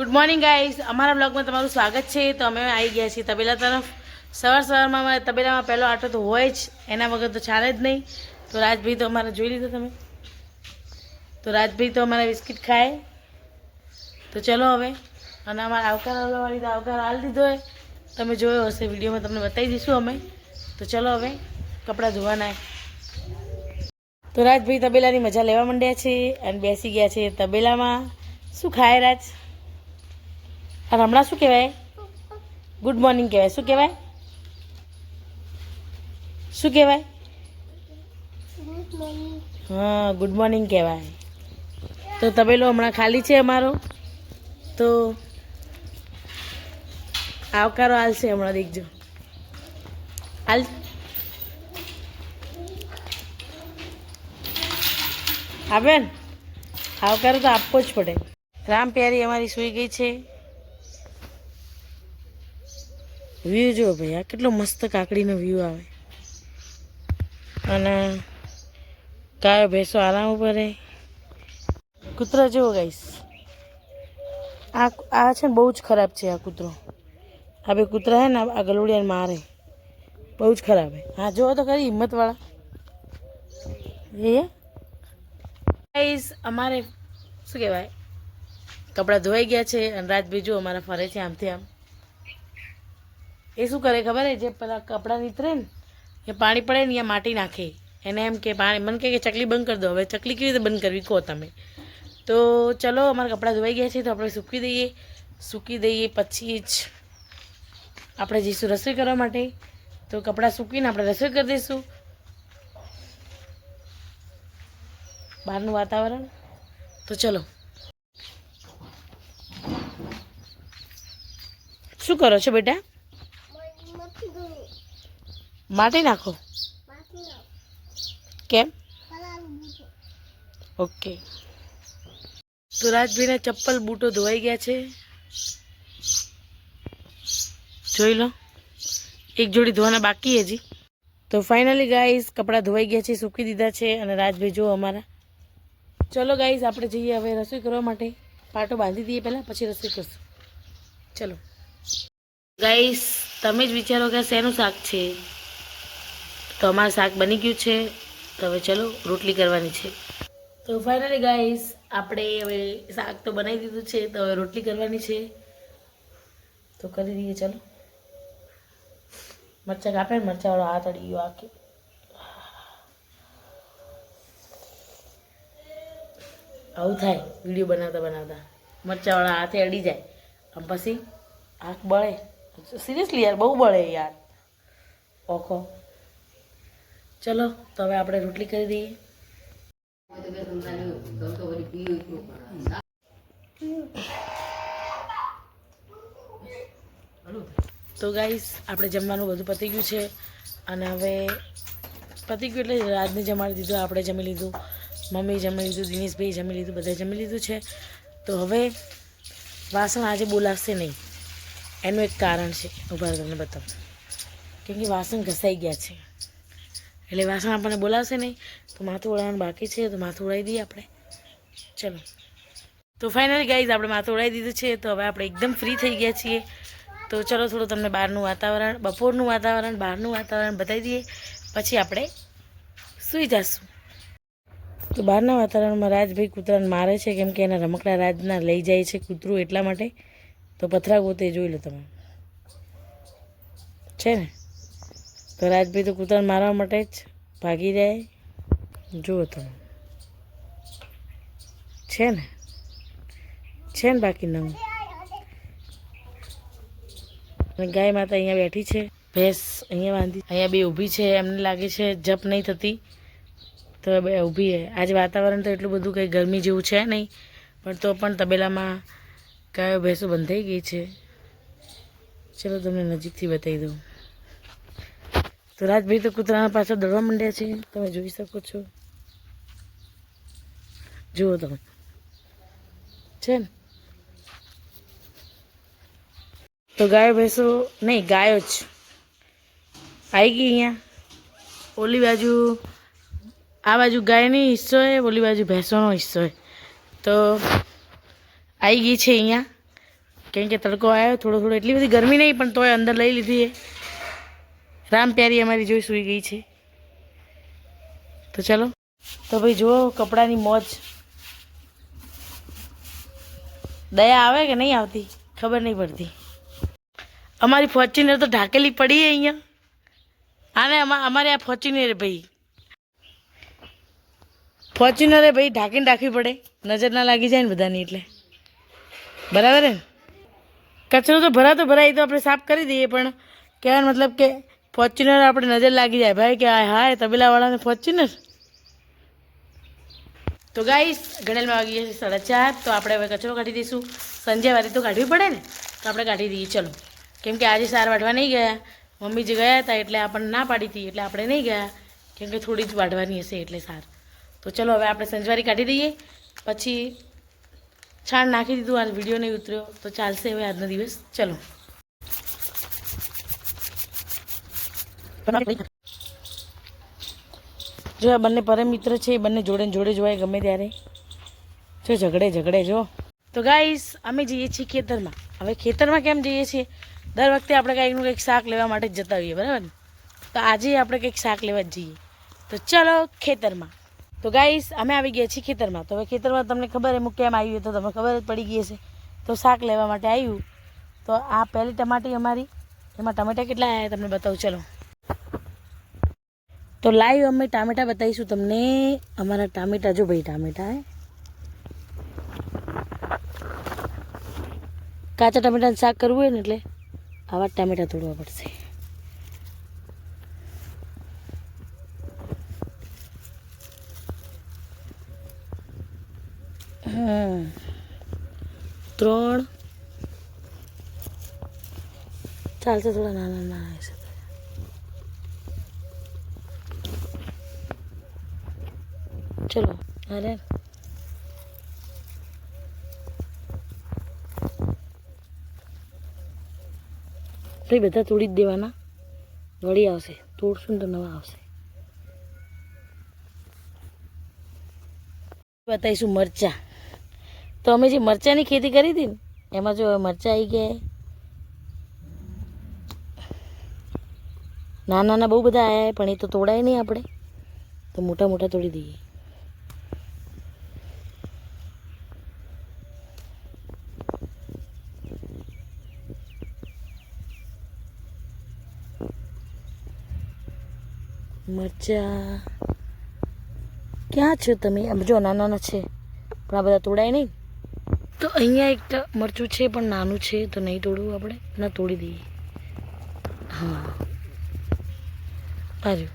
Good morning guys, અમારા બ્લોગમાં તમારું સ્વાગત છે। તો અમે આવી ગયા છીએ તબેલા તરફ। સવારમાં અમારે તબેલામાં પહેલો આટો તો હોય જ, એના વગર તો ચાલે જ નહીં। તો રાજભાઈ તો અમારે જોઈ લીધો તમે, તો રાજભાઈ તો અમારા બિસ્કિટ ખાય। તો ચલો હવે, અને અમારા આવકાર વાળી તો આવકાર હાલ દીધો હોય, તમે જોયો હશે વિડીયોમાં, તમને બતાવી દઈશું અમે। તો ચલો હવે કપડાં ધોવાના। તો રાજભાઈ તબેલાની મજા લેવા માંડ્યા છે અને બેસી ગયા છે તબેલામાં। શું ખાય રાજ? અને હમણાં શું કહેવાય? ગુડ મોર્નિંગ કહેવાય। શું કહેવાય? શું કહેવાય? હા, ગુડ મોર્નિંગ કહેવાય। તો તબેલો હમણાં ખાલી છે અમારો, તો આવકારો હાલશે હમણાં, દેખજો હાલ। આવે ને આવકારો તો આપવો જ પડે। રામ પ્યારી અમારી સૂઈ ગઈ છે। વ્યૂ જો ભાઈ, આ કેટલો મસ્ત કાકડીનો વ્યૂ આવે, અને ગાયો ભેંસો આરામ ઉપર રહે। કૂતરો જેવો ગાઈશ, આ છે ને બહુ જ ખરાબ છે આ કૂતરો। આ બે કૂતરા હે ને આ ગલુડિયાને મારે, બહુ જ ખરાબ હે। હા જો તો ખરી હિંમતવાળા એ ગાઈસ। અમારે શું કહેવાય, કપડાં ધોવાઈ ગયા છે અને રાજભાઈ જો અમારા ફરે છે આમથી આમ। એ શું કરે ખબર હે, જે પેલા કપડાં નીતરે ને એ પાણી પડે ને અહીંયા માટી નાખે, એને એમ કે પાણી, મને કહે કે ચકલી બંધ કરી દો। હવે ચકલી કેવી રીતે બંધ કરવી કહો તમે? તો ચલો, અમારા કપડાં ધોવાઈ ગયા છે તો આપણે સૂકી દઈએ પછી જ આપણે જઈશું રસોઈ કરવા માટે। તો કપડાં સૂકવીને આપણે રસોઈ કરી દઈશું। બહારનું વાતાવરણ, તો ચલો। શું કરો છો બેટા? માટી નાખો? કેમ? ઓકે। તો રાજભાઈના ચપ્પલ બૂટો ધોવાઈ ગયા છે, જોઈ લો। એક જોડી ધોવાના બાકી હજી। તો ફાઇનલી ગાઈસ કપડાં ધોવાઈ ગયા છે, સૂકી દીધા છે, અને રાજભાઈ જો અમારા। ચલો ગાઈસ, આપણે જઈએ હવે રસોઈ કરવા માટે। પાટો બાંધી દઈએ પહેલાં, પછી રસોઈ કરશું। ચલો ગાઈસ, તમે જ વિચારો કે શેનું શાક છે? તો અમારું શાક બની ગયું છે, તો હવે ચલો રોટલી કરવાની છે। તો ફાઇનલી ગાઈસ, આપણે હવે શાક તો બનાવી દીધું છે, તો હવે રોટલી કરવાની છે, તો કરી દઈએ ચલો। મરચાં કાપે ને, મરચાંવાળો હાથ અડી ગયો આખે। આવું થાય વિડીયો બનાવતા બનાવતા, મરચાંવાળા હાથે અડી જાય આમ, પછી આંખ બળે। સિરિયસલી યાર, બહુ બળે યાર ઓખો। ચલો તો હવે આપણે રોટલી કરી દઈએ। તો ગાઈસ, આપણે જમવાનું બધું પતી ગયું છે, અને હવે પતી ગયું એટલે રાજને જમાડી દીધું, આપણે જમી લીધું, મમ્મી જમી લીધું, દિનેશભાઈ જમી લીધું, બધાએ જમી લીધું છે। તો હવે વાસણ આજે બોલાવશે નહીં, એનું એક કારણ છે, ઉભા તમને બતાવું। કેમ કે વાસણ ઘસાઈ ગયા છે, એટલે વાસણ આપણને બોલાવશે નહીં। તો માથું ઓળાવવાનું બાકી છે, તો માથું ઓળાવી દઈએ આપણે, ચલો। તો ફાઇનલી ગાઈઝ, આપણે માથું ઓળાવી દીધું છે, તો હવે આપણે એકદમ ફ્રી થઈ ગયા છીએ। તો ચલો થોડું તમને બહારનું વાતાવરણ, બપોરનું વાતાવરણ, બહારનું વાતાવરણ બતાવી દઈએ, પછી આપણે સૂઈ જઈશું। તો બહારના વાતાવરણમાં રાજભાઈ કૂતરાને મારે છે, કેમ કે એના રમકડા રાજના લઈ જાય છે કૂતરું, એટલા માટે। તો પથરા ગોતે જોઈ લો તમે, છે ને? તો રાજભાઈ તો કૂતરાને મારવા માટે જ ભાગી જાય, જુઓ તમે, છે ને? છે ને બાકી નવું। અને ગાય માતા અહીંયા બેઠી છે, ભેંસ અહીંયા બાંધી, અહીંયા બે ઊભી છે, એમને લાગે છે જપ નહીં થતી, તો બે ઊભી છે। આજે વાતાવરણ તો એટલું બધું કંઈ ગરમી જેવું છે નહીં, પણ તો પણ તબેલામાં ગાયો ભેંસો બંધાઈ ગઈ છે। ચલો તમને નજીકથી બતાવી દઉં। તો રાજભાઈ તો કૂતરાના પાછળ દોડવા માંડ્યા છે, તમે જોઈ શકો છો, જુઓ તમે, છે ને? તો ગાયો ભેંસો નહીં, ગાયો જ આવી ગઈ અહીંયા। ઓલી બાજુ, આ બાજુ ગાયની હિસ્સો હોય, ઓલી બાજુ ભેંસોનો હિસ્સો હોય, તો આવી ગઈ છે અહીંયા। કેમ કે તડકો આવ્યો થોડો થોડો, એટલી બધી ગરમી નહીં પણ તોય અંદર લઈ લીધી એ. રામ પ્યારી અમારી જોઈ સૂઈ ગઈ છે. તો ચલો, તો ભાઈ જુઓ કપડાની મોજ. દયા આવે કે નહીં આવતી ખબર નહીં પડતી. અમારી ફોર્ચ્યુનર તો ઢાકેલી પડી અહીંયા. આને અમારે આ ફોર્ચ્યુનર ભાઈ, ફોર્ચ્યુનરે ભાઈ ઢાંકીને રાખવી પડે, નજર ના લાગી જાય ને બધાની, એટલે બરાબર ને. કચરો તો ભરાય તો આપણે સાફ કરી દઈએ, પણ કહેવાનો મતલબ કે ફોર્ચ્યુનર આપણે નજર લાગી જાય ભાઈ કે હાય તબેલાવાળાને ફોર્ચ્યુનર. તો ગાઈસ ઘડેલમાં વાગી ગયા છે 4:30. તો આપણે હવે કચરો કાઢી દઈશું. સંજય વારી તો કાઢવી પડે ને, તો આપણે કાઢી દઈએ. ચલો, કેમ કે આજે સાર વાઢવા નહીં ગયા, મમ્મી જે ગયા હતા એટલે આપણને ના પાડી હતી, એટલે આપણે નહીં ગયા, કેમ કે થોડી જ વાઢવાની હશે એટલે સાર. તો ચલો હવે આપણે સંજવારી કાઢી દઈએ. પછી છાણ નાખી દીધું, આ વિડીયો નહીં ઉતર્યો તો ચાલશે હવે આજનો દિવસ. ચલો, જો આ બંને પરમ મિત્ર છે, એ બંને જોડે જોડે જોવાય ગમે ત્યારે. જો ઝઘડે જો. તો ગાઈસ અમે જઈએ છીએ ખેતરમાં. હવે ખેતરમાં કેમ જઈએ છીએ? દર વખતે આપણે કંઈકનું કંઈક શાક લેવા માટે જ જતા હોઈએ, બરાબર ને? તો આજે આપણે કંઈક શાક લેવા જ જઈએ. તો ચલો ખેતરમાં. તો ગાઈસ અમે આવી ગયા છીએ ખેતરમાં. તો હવે ખેતરમાં તમને ખબર એમ કેમ આવ્યું તો તમને ખબર જ પડી ગઈ હશે. તો શાક લેવા માટે આવ્યું. તો આ પહેલી ટમાટી અમારી, એમાં ટમેટા કેટલા આવ્યા તમને બતાવું. ચલો, તો લાઈવ અમે ટામેટા બતાવીશું તમને. અમારા ટામેટા જો ભાઈ, ટામેટા કાચા ટામેટાનું શાક કરવું હોય ને એટલે આવા ટામેટા તોડવા પડશે. ત્રણ ચાલશે, થોડા નાના હશે. ચલો અરે ભાઈ બધા તોડી જ દેવાના, વળી આવશે. તોડશું ને તો નવા આવશે. બતાવીશું મરચાં. તો અમે જે મરચાંની ખેતી કરી હતી ને એમાં જો મરચાં આવી ગયા. નાના બહુ બધા આવ્યા, પણ એ તો તોડાય નહીં આપણે, તો મોટા મોટા તોડી દઈએ. મરચાં ક્યાં છો તમે? જો નાના છે પણ આ બધા તોડાય નહીં. તો અહીંયા એક મરચું છે પણ નાનું છે, તો નહીં તોડવું આપણે, ના તોડી દઈએ. હા બાજુ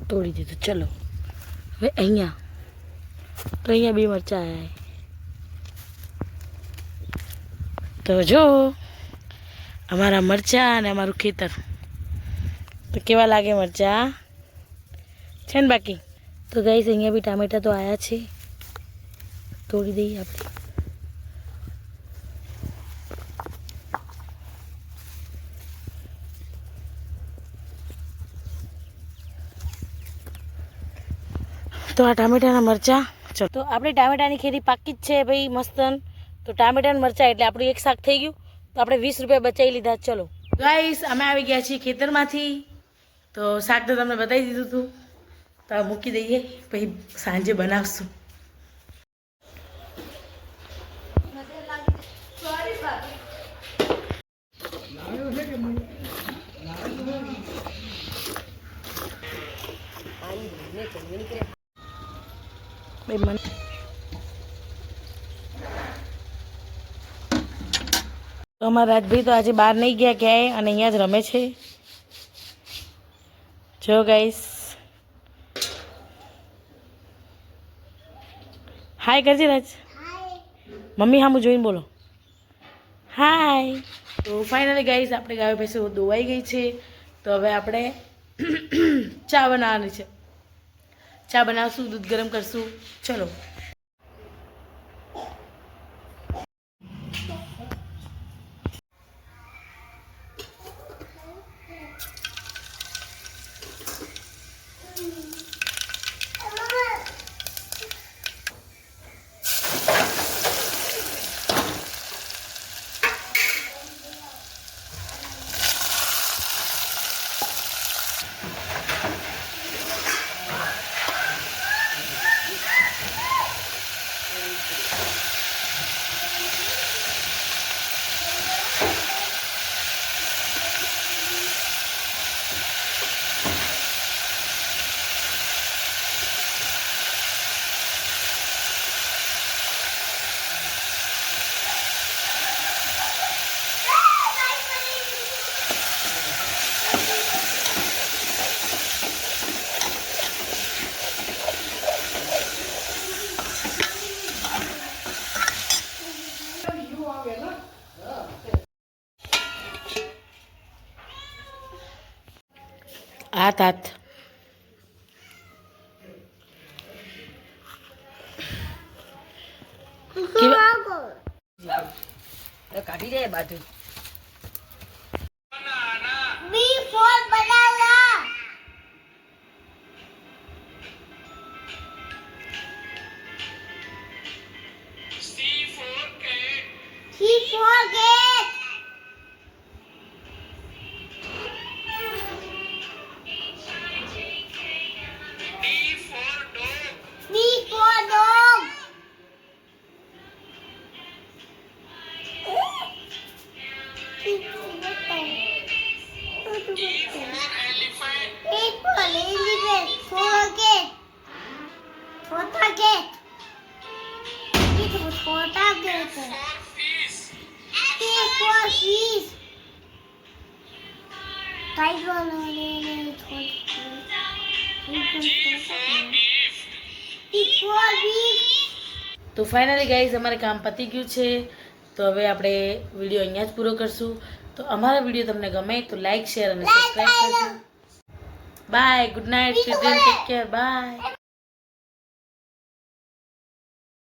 તોડી દીધું. ચલો હવે અહીંયા, તો અહીંયા 2 મરચાં આવ્યા. તો જો અમારા મરચાં અને અમારું ખેતર તો કેવા લાગે મરચાં છે ને બાકી. તો ગાઈસ અહીંયા બી ટામેટા તો આવ્યા છે, તોડી દઈએ આપણે. તો આ ટામેટાના મરચાં. ચલો, તો આપણી ટામેટાની ખેતી પાકી જ છે ભાઈ, મસ્તન. તો ટામેટાના મરચાં એટલે આપણું એક શાક થઈ ગયું. તો આપણે 20 રૂપિયા બચાવી લીધા. ચલો ગાઈસ અમે આવી ગયા છીએ ખેતરમાંથી. તો શાક તો તમને બતાવી દીધું હતું, તો આ મૂકી દઈએ, પછી સાંજે બનાવશું. તો અમારા રાજભાઈ તો આજે બહાર નહીં ગયા ક્યાંય, અને અહીંયા જ રમે છે. જો ગાઈસ હાય કરજે રાજ. મમ્મી સામું જોઈને બોલો હાય. તો ફાઇનલી ગાઈસ આપણે ગાય ભેંસો દોવાઈ ગઈ છે. તો હવે આપણે ચા બનાવવાની છે. ચા બનાવશું, દૂધ ગરમ કરશું. ચલો હાથ હાથ કાઢી દે બાજુ તો ફાઇનલી ગાઈઝ અમારે કામ પતી ગયું છે. તો હવે આપણે વિડીયો અહીંયા જ પૂરો કરશું. તો અમારા વિડીયો તમને ગમે તો લાઈક શેર અને સબસ્ક્રાઈબ કરજો. Bye, good night, children, take care, by.